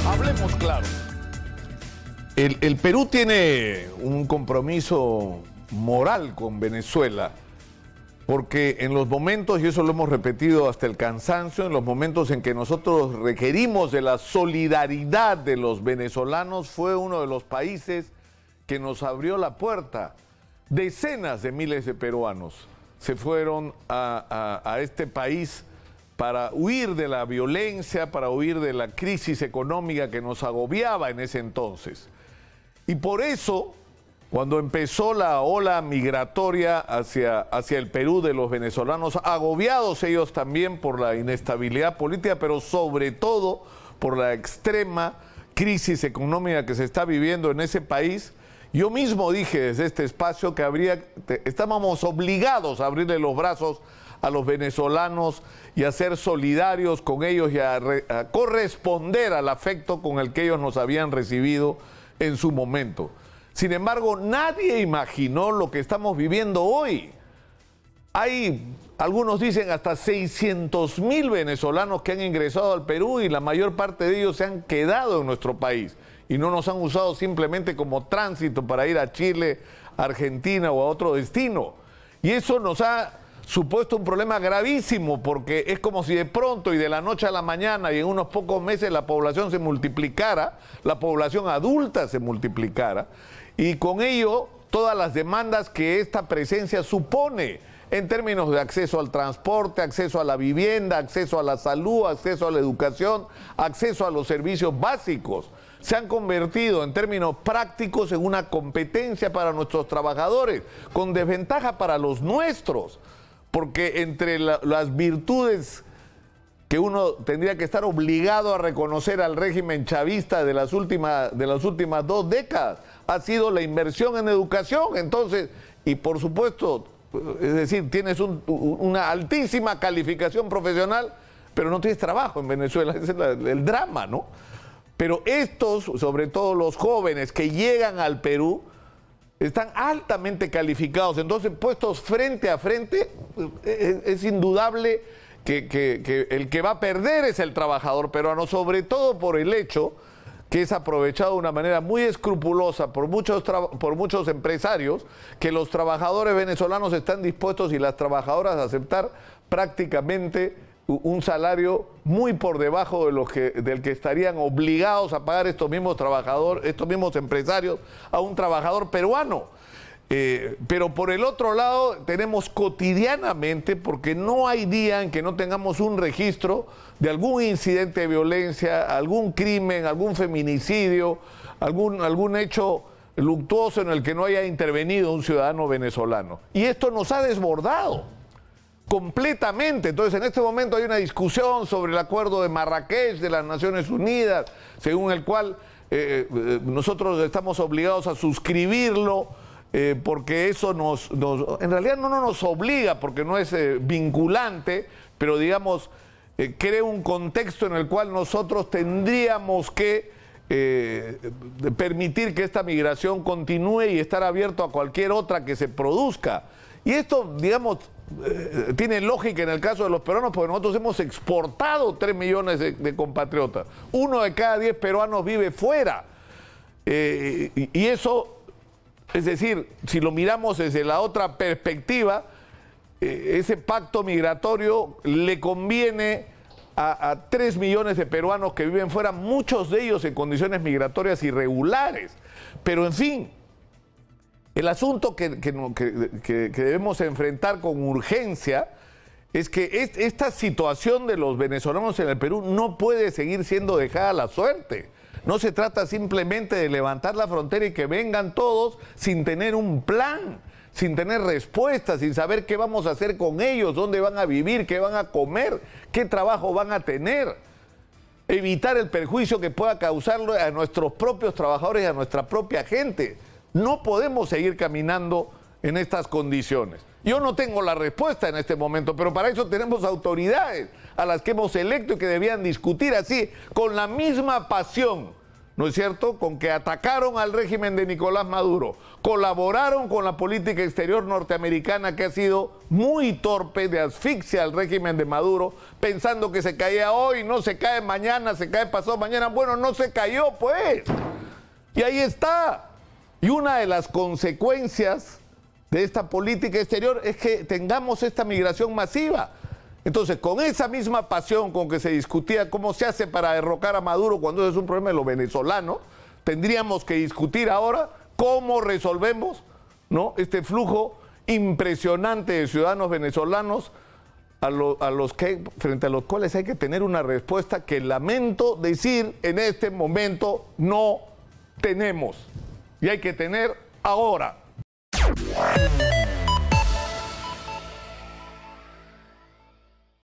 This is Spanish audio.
Hablemos claro. El Perú tiene un compromiso moral con Venezuela, porque en los momentos, y eso lo hemos repetido hasta el cansancio, en los momentos en que nosotros requerimos de la solidaridad de los venezolanos, fue uno de los países que nos abrió la puerta. Decenas de miles de peruanos se fueron a este país para huir de la violencia, para huir de la crisis económica que nos agobiaba en ese entonces. Y por eso, cuando empezó la ola migratoria hacia el Perú de los venezolanos, agobiados ellos también por la inestabilidad política, pero sobre todo por la extrema crisis económica que se está viviendo en ese país, yo mismo dije desde este espacio que estábamos obligados a abrirle los brazos a los venezolanos y a ser solidarios con ellos y a corresponder al afecto con el que ellos nos habían recibido en su momento. Sin embargo, nadie imaginó lo que estamos viviendo hoy. Hay, algunos dicen, hasta 600.000 venezolanos que han ingresado al Perú y la mayor parte de ellos se han quedado en nuestro país y no nos han usado simplemente como tránsito para ir a Chile, Argentina o a otro destino. Y eso nos ha supuesto un problema gravísimo, porque es como si de pronto y de la noche a la mañana y en unos pocos meses la población se multiplicara, la población adulta se multiplicara, y con ello todas las demandas que esta presencia supone en términos de acceso al transporte, acceso a la vivienda, acceso a la salud, acceso a la educación, acceso a los servicios básicos, se han convertido en términos prácticos en una competencia para nuestros trabajadores, con desventaja para los nuestros. Porque entre las virtudes que uno tendría que estar obligado a reconocer al régimen chavista de las últimas 2 décadas, ha sido la inversión en educación. Entonces, y por supuesto, es decir, tienes una altísima calificación profesional, pero no tienes trabajo en Venezuela. Ese es el drama, ¿no? Pero estos, sobre todo los jóvenes que llegan al Perú, están altamente calificados. Entonces, puestos frente a frente, es indudable que el que va a perder es el trabajador peruano, sobre todo por el hecho que es aprovechado de una manera muy escrupulosa por muchos empresarios, que los trabajadores venezolanos están dispuestos y las trabajadoras a aceptar prácticamente un salario muy por debajo del que estarían obligados a pagar estos mismos empresarios a un trabajador peruano. Pero por el otro lado tenemos cotidianamente, porque no hay día en que no tengamos un registro de algún incidente de violencia, algún crimen, algún feminicidio, algún hecho luctuoso en el que no haya intervenido un ciudadano venezolano. Y esto nos ha desbordado completamente. Entonces, en este momento hay una discusión sobre el acuerdo de Marrakech de las Naciones Unidas, según el cual nosotros estamos obligados a suscribirlo, porque eso en realidad no nos obliga, porque no es vinculante, pero digamos, crea un contexto en el cual nosotros tendríamos que permitir que esta migración continúe y estar abierto a cualquier otra que se produzca. Y esto, digamos, tiene lógica en el caso de los peruanos, porque nosotros hemos exportado 3 millones de compatriotas. 1 de cada 10 peruanos vive fuera. Y eso, es decir, si lo miramos desde la otra perspectiva, ese pacto migratorio le conviene a 3 millones de peruanos que viven fuera, muchos de ellos en condiciones migratorias irregulares. Pero en fin, el asunto que debemos enfrentar con urgencia es que esta situación de los venezolanos en el Perú no puede seguir siendo dejada a la suerte. No se trata simplemente de levantar la frontera y que vengan todos sin tener un plan, sin tener respuestas, sin saber qué vamos a hacer con ellos, dónde van a vivir, qué van a comer, qué trabajo van a tener. Evitar el perjuicio que pueda causarle a nuestros propios trabajadores y a nuestra propia gente. No podemos seguir caminando en estas condiciones. Yo no tengo la respuesta en este momento, pero para eso tenemos autoridades a las que hemos electo y que debían discutir así, con la misma pasión ¿no es cierto?, con que atacaron al régimen de Nicolás Maduro, colaboraron con la política exterior norteamericana que ha sido muy torpe, de asfixia al régimen de Maduro, pensando que se caía hoy, no se cae mañana, se cae pasado mañana. Bueno, no se cayó, pues. Y ahí está. Y una de las consecuencias de esta política exterior es que tengamos esta migración masiva. Entonces, con esa misma pasión con que se discutía cómo se hace para derrocar a Maduro cuando eso es un problema de los venezolanos, tendríamos que discutir ahora cómo resolvemos, ¿no?, este flujo impresionante de ciudadanos venezolanos frente a los cuales hay que tener una respuesta que lamento decir en este momento no tenemos. Y hay que tener ahora.